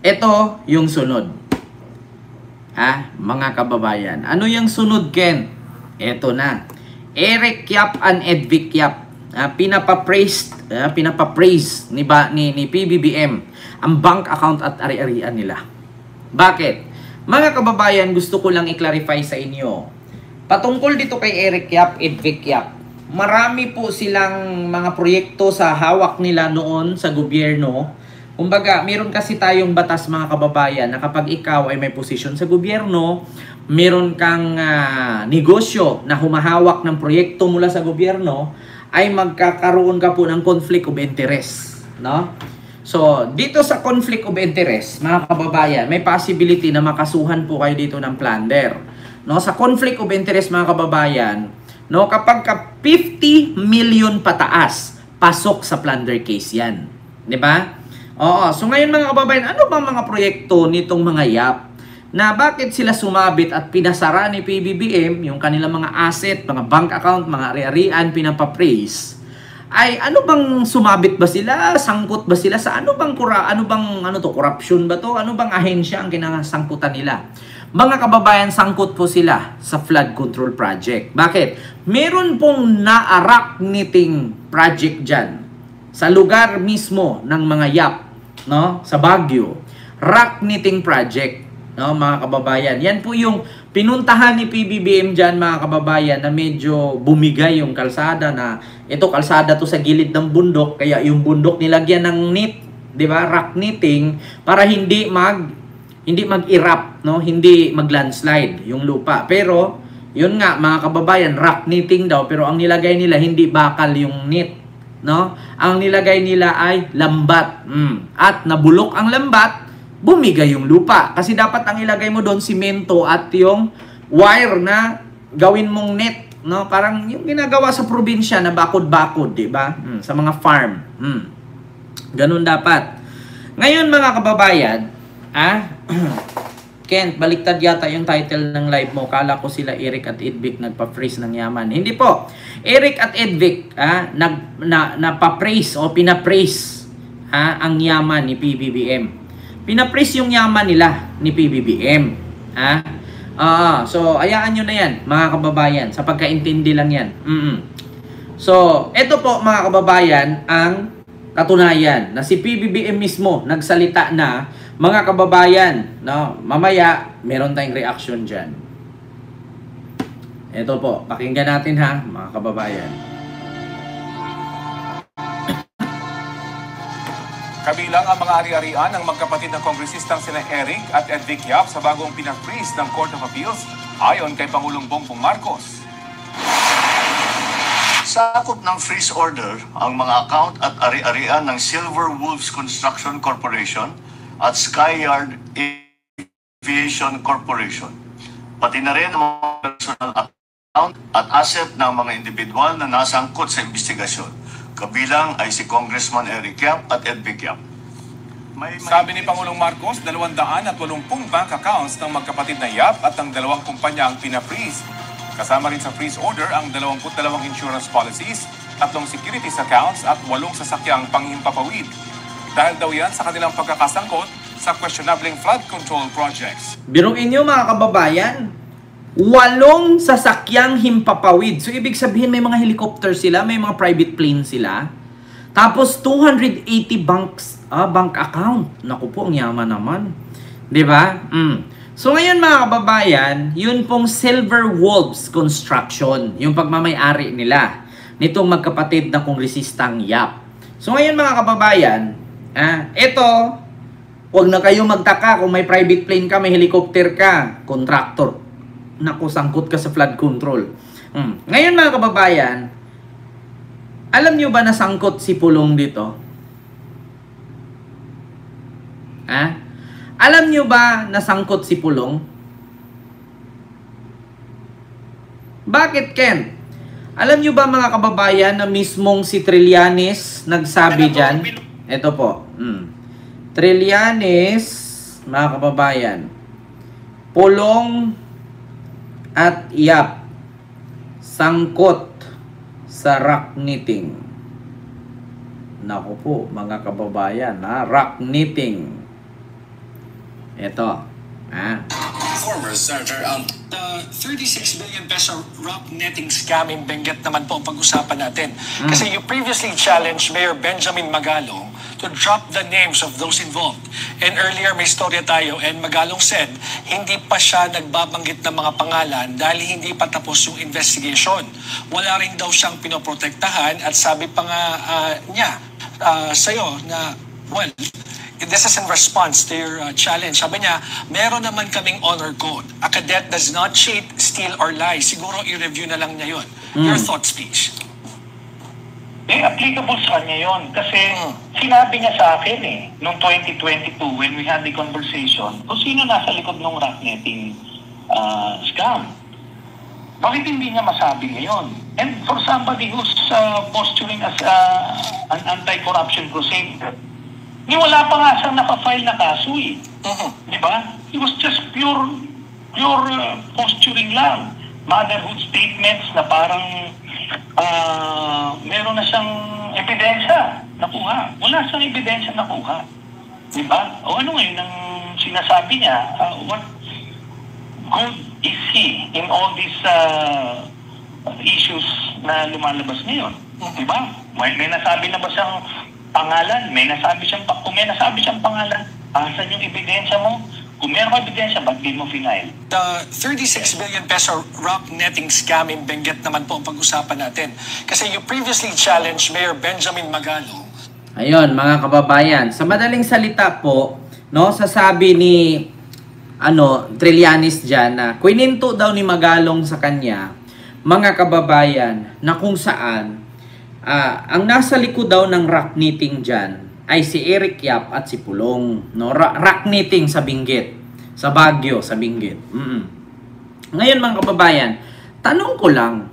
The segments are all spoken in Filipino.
Ito yung sunod. Mga kababayan. Ano yung sunod, Ken? Ito na. Eric Yap and Edvic Yap. Pinapapraise ni PBBM ang bank account at ari-arian nila. Bakit? Mga kababayan, gusto ko lang i-clarify sa inyo. Patungkol dito kay Eric Yap, Edvic Yap, marami po silang mga proyekto sa hawak nila noon sa gobyerno. Kumbaga, meron kasi tayong batas mga kababayan na kapag ikaw ay may posisyon sa gobyerno, meron kang negosyo na humahawak ng proyekto mula sa gobyerno, ay magkakaroon ka po ng conflict of interest. No? So, dito sa conflict of interest, mga kababayan, may possibility na makasuhan po kayo dito ng plunder. No? Sa conflict of interest, mga kababayan, no, kapag ka 50 million pataas, pasok sa plunder case yan. Di ba? Oo. So ngayon mga kababayan, ano bang mga proyekto nitong mga YAP na bakit sila sumabit at pinasara ni PBBM yung kanilang mga asset, mga bank account, mga ari-arian, pinapapraise? Ay ano bang sumabit ba sila? Sangkot ba sila sa ano bang corruption ba to? Ano bang ahensya ang kinasangkutan nila? Mga kababayan, sangkot po sila sa flood control project. Bakit? Meron pong na-arachniting project dyan sa lugar mismo ng mga YAP, no? Sa Baguio. Rock-knitting project, no, mga kababayan. Yan po yung pinuntahan ni PBBM dyan, mga kababayan, na medyo bumigay yung kalsada na ito, kalsada to sa gilid ng bundok, kaya yung bundok nilagyan ng knit, di ba? Rock-knitting para hindi mag-erupt, no? Hindi mag-landslide yung lupa. Pero, yun nga, mga kababayan, rock knitting daw. Pero ang nilagay nila, hindi bakal yung knit, no? Ang nilagay nila ay lambat. At nabulok ang lambat, bumigay yung lupa. Kasi dapat ang ilagay mo doon, simento at yung wire na gawin mong net, no? Parang yung ginagawa sa probinsya na bakod-bakod, di ba? Sa mga farm. Ganun dapat. Ngayon, mga kababayan, Kent, baliktad yata yung title ng live mo. Kala ko sila Eric at Edvic nagpa-freeze ng yaman. Hindi po. Eric at Edvic nagpa-praise o pina-praise ang yaman ni PBBM. Pina-praise yung yaman nila ni PBBM. So, ayaan nyo na yan, mga kababayan. Sa pagkaintindi lang yan. So, eto po, mga kababayan, ang katunayan na si PBBM mismo nagsalita na, mga kababayan, no, mamaya meron tayong reaction dyan. Ito po, pakinggan natin ha, mga kababayan. Kabilang ang mga ari-arian ng magkapatid na kongresistang sina Eric at Edvic Yap sa bagong pinag-freeze ng Court of Appeals ayon kay Pangulong Bongbong Marcos. Sakop ng freeze order ang mga account at ari-arian ng Silver Wolves Construction Corporation at Skyyard Aviation Corporation. Pati na rin ang mga personal account at asset ng mga individual na nasangkot sa investigasyon. Kabilang ay si Congressman Eric Yap at Edvic Yap. Sabi ni Pangulong Marcos, 280 bank accounts ng magkapatid na Yap at ang 2 kumpanya ang pina-freeze. Kasama rin sa freeze order ang 22 insurance policies, 3 securities accounts at 8 sasakyang panghimpapawid. Dahil daw yan sa kanilang pagkakasangkot sa questionable flood control projects. Biruin nyo mga kababayan, 8 sasakyang himpapawid. So ibig sabihin may mga helicopter sila, may mga private plane sila. Tapos 280 bank account. Naku po, ang yaman naman. 'Di ba? So ngayon mga kababayan, yun pong Silver Wolves Construction, yung pagmamay-ari nila nitong magkapatid na kongresistang Yap. So ngayon mga kababayan, ito, huwag na kayo magtaka kung may private plane ka, may helicopter ka, contractor. Naku, sangkot ka sa flood control. Ngayon mga kababayan, alam nyo ba na sangkot si Pulong dito? Alam nyo ba na sangkot si Pulong? Bakit, Ken? Alam nyo ba mga kababayan na mismong si Trillanes nagsabi dyan? Ito po. Trillanes, mga kababayan, Pulong at Yap sangkot sa rock knitting. Naku po, mga kababayan, rock knitting. Ito. Former Senator, the 36 billion peso rock netting scam in Benguet naman po ang pag-usapan natin. Kasi you previously challenged Mayor Benjamin Magalong to drop the names of those involved. And earlier may storya tayo and Magalong said hindi pa siya nagbabanggit ng mga pangalan dahil hindi pa tapos yung investigation. Wala rin daw siyang pinoprotektahan at sabi pa nga niya sa'yo na, well, this is in response to your challenge. Sabi niya, meron naman kaming honor code. A cadet does not cheat, steal, or lie. Siguro i-review na lang niya yun. Your thoughts, please. Applicable sa kanya yun. Kasi sinabi niya sa akin noong 2022 when we had the conversation, kung sino nasa likod ng rock netting scam. Bakit hindi niya masabi ngayon? And for somebody who's posturing as an anti-corruption crusader, wala pa nga siyang naka-file na kaso Di ba? It was just pure posturing lang. Motherhood statements na parang meron na siyang ebidensya nakuha. Wala siyang ebidensya nakuha. Di ba? O ano ngayon ang sinasabi niya? What good is he in all these issues na lumalabas ngayon? Di ba? May nasabi na ba siyang pangalan? Kung may nasabi siyang pangalan, asan yung ebidensya mo? Kung meron ka ebidensya, ba't di mo final? The 36 billion peso rock netting scam in Benguet naman po ang pag-usapan natin. Kasi you previously challenged Mayor Benjamin Magalong. Ayun, mga kababayan. Sa madaling salita po, sasabi ni Trillanes dyan na kwininto daw ni Magalong sa kanya, mga kababayan, na kung saan ang nasa likod daw ng rock knitting dyan ay si Eric Yap at si Pulong. Rock knitting sa Benguet. Sa Baguio, sa Benguet. Ngayon mga kababayan, tanong ko lang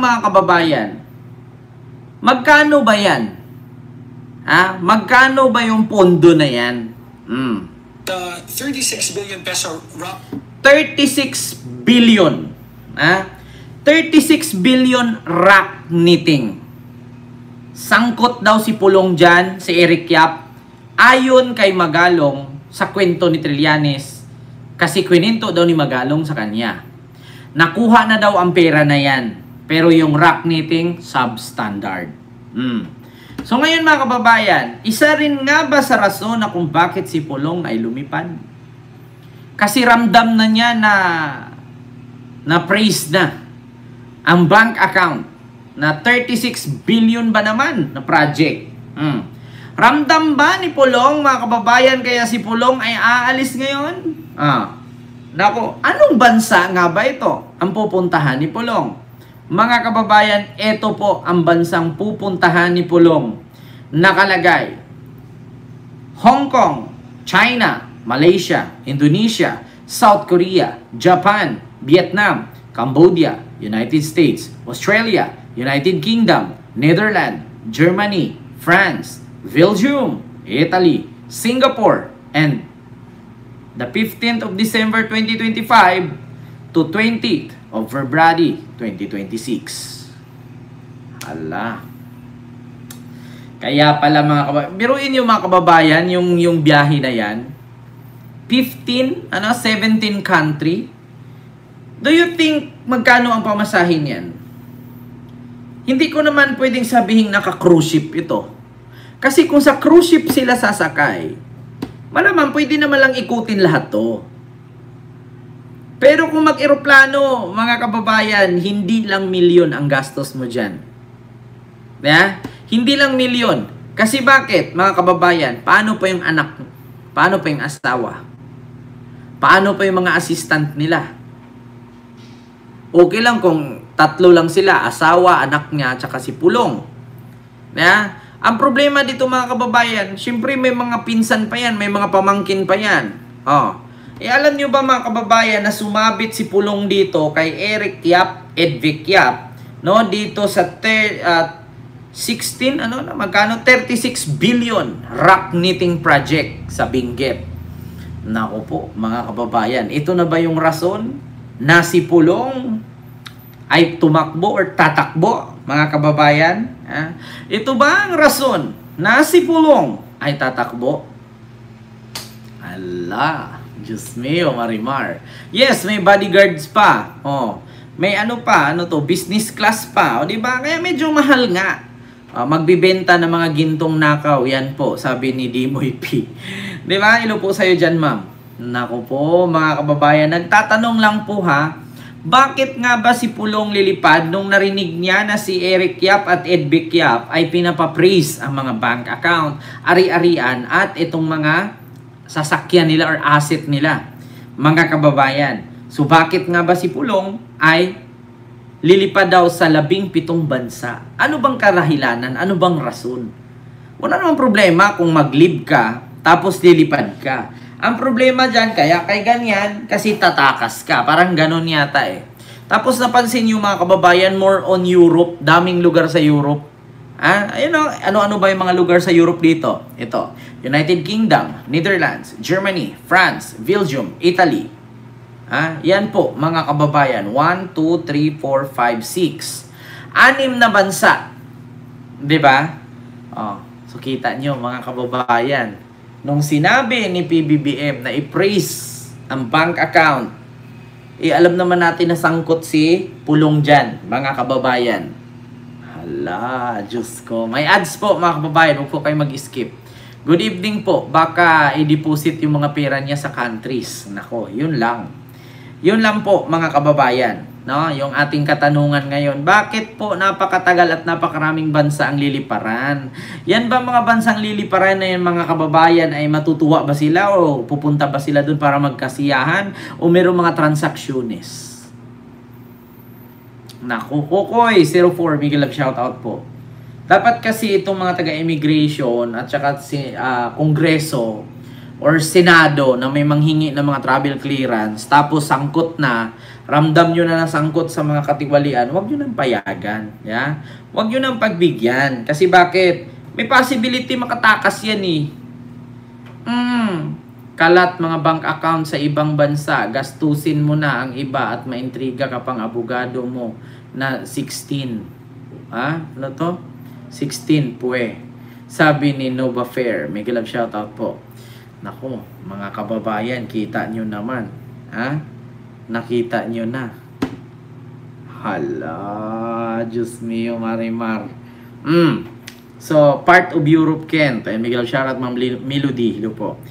mga kababayan, magkano ba yan? Magkano ba yung pondo na yan? The 36 billion peso rock 36 billion. 36 billion rock knitting. Sangkot daw si Pulong dyan, si Eric Yap. Ayon kay Magalong, sa kwento ni Trillanes, kasi kwininto daw ni Magalong sa kanya. Nakuha na daw ang pera na yan. Pero yung rock knitting, substandard. So ngayon mga kababayan, isa rin nga ba sa rason na kung bakit si Pulong ay lumipad? Kasi ramdam na niya na praise na ang bank account na 36 billion ba naman na project. Ramdam ba ni Pulong, mga kababayan, kaya si Pulong ay aalis ngayon? Nako, anong bansa nga ba ito ang pupuntahan ni Pulong? Mga kababayan, ito po ang bansang pupuntahan ni Pulong. Nakalagay, Hong Kong, China, Malaysia, Indonesia, South Korea, Japan, Vietnam, Cambodia, United States, Australia, United Kingdom, Netherlands, Germany, France, Belgium, Italy, Singapore, and the 15th of December 2025 to 20th of February 2026. Hala. Kaya pala mga kababayan, biruin yung mga kababayan, yung biyahe na yan, 17 country. Do you think magkano ang pamasahin yan? Hindi ko naman pwedeng sabihin naka-cruise ship ito. Kasi kung sa cruise ship sila sasakay, malamang pwede naman lang ikutin lahat to. Pero kung mag-eroplano, mga kababayan, hindi lang milyon ang gastos mo dyan. Hindi lang milyon. Kasi bakit, mga kababayan, paano pa yung anak? Paano pa yung asawa? Paano pa yung mga assistant nila? Okay lang kung tatlo lang sila, asawa, anak niya, tsaka si Pulong. Ang problema dito mga kababayan, syempre may mga pinsan pa yan, may mga pamangkin pa yan. Alam nyo ba mga kababayan na sumabit si Pulong dito kay Eric Yap, Edvic Yap, dito sa 36 billion rock knitting project sa Benguet. Nako po mga kababayan, ito na ba yung rason na si Pulong ay tumakbo or tatakbo, mga kababayan? Ito ba ang rason na si Pulong ay tatakbo? Hala, Diyos mio, Marimar. Yes, may bodyguards pa. Oh, may ano pa, ano to, business class pa. O, di ba? Kaya medyo mahal nga. Magbibenta ng mga gintong nakaw. Yan po, sabi ni Dimoy P. Di ba? Ilo po sa'yo dyan, ma'am. Naku po, mga kababayan. Nagtatanong lang po ha, bakit nga ba si Pulong lilipad nung narinig niya na si Eric Yap at Edvic Yap ay pinapapraise ang mga bank account, ari-arian at itong mga sasakyan nila or asset nila, mga kababayan. So bakit nga ba si Pulong ay lilipad daw sa 17 bansa? Ano bang karahilanan? Ano bang rason? Wala namang problema kung mag-leave ka tapos lilipad ka. Ang problema dyan, kaya kay ganyan, kasi tatakas ka. Parang ganun yata eh. Tapos napansin nyo mga kababayan, more on Europe. Daming lugar sa Europe. Ayun o, ano-ano ba yung mga lugar sa Europe dito? Ito, United Kingdom, Netherlands, Germany, France, Belgium, Italy. Yan po mga kababayan. 1, 2, 3, 4, 5, 6. 6 na bansa. Diba? So kita nyo mga kababayan. Nung sinabi ni PBBM na i-praise ang bank account, alam naman natin na sangkot si Pulong dyan, mga kababayan. Hala, Diyos ko. May ads po, mga kababayan. Huwag po kayo mag-skip. Good evening po. Baka i-deposit yung mga pera niya sa countries. Nako, yun lang. Yun lang po, mga kababayan. No? Yung ating katanungan ngayon, bakit po napakatagal at napakaraming bansa ang liliparan? Yan ba mga bansang liliparan na yan mga kababayan ay matutuwa ba sila o pupunta ba sila dun para magkasiyahan o mayroong mga transaksyones? Naku, Kokoy 04, Miguel Love shoutout po. Dapat kasi itong mga taga-immigration at saka si Kongreso or Senado na may manghingi ng mga travel clearance tapos sangkot na, ramdam nyo na nasangkot sa mga katiwalian, huwag nyo nang payagan. Yeah? Huwag nyo nang pagbigyan. Kasi bakit? May possibility makatakas yan eh. Kalat mga bank account sa ibang bansa, gastusin mo na ang iba at maintriga ka pang abogado mo na 16. Ano to? 16 pwe. Sabi ni Nova Fair. Miguel Love shoutout po. Naku, mga kababayan, kita nyo naman. Nakita nyo na. Hala, Diyos mio, Marimar. So, part of Europe, Kent. Miguel Love shoutout, Ma'am Melody. Hello po.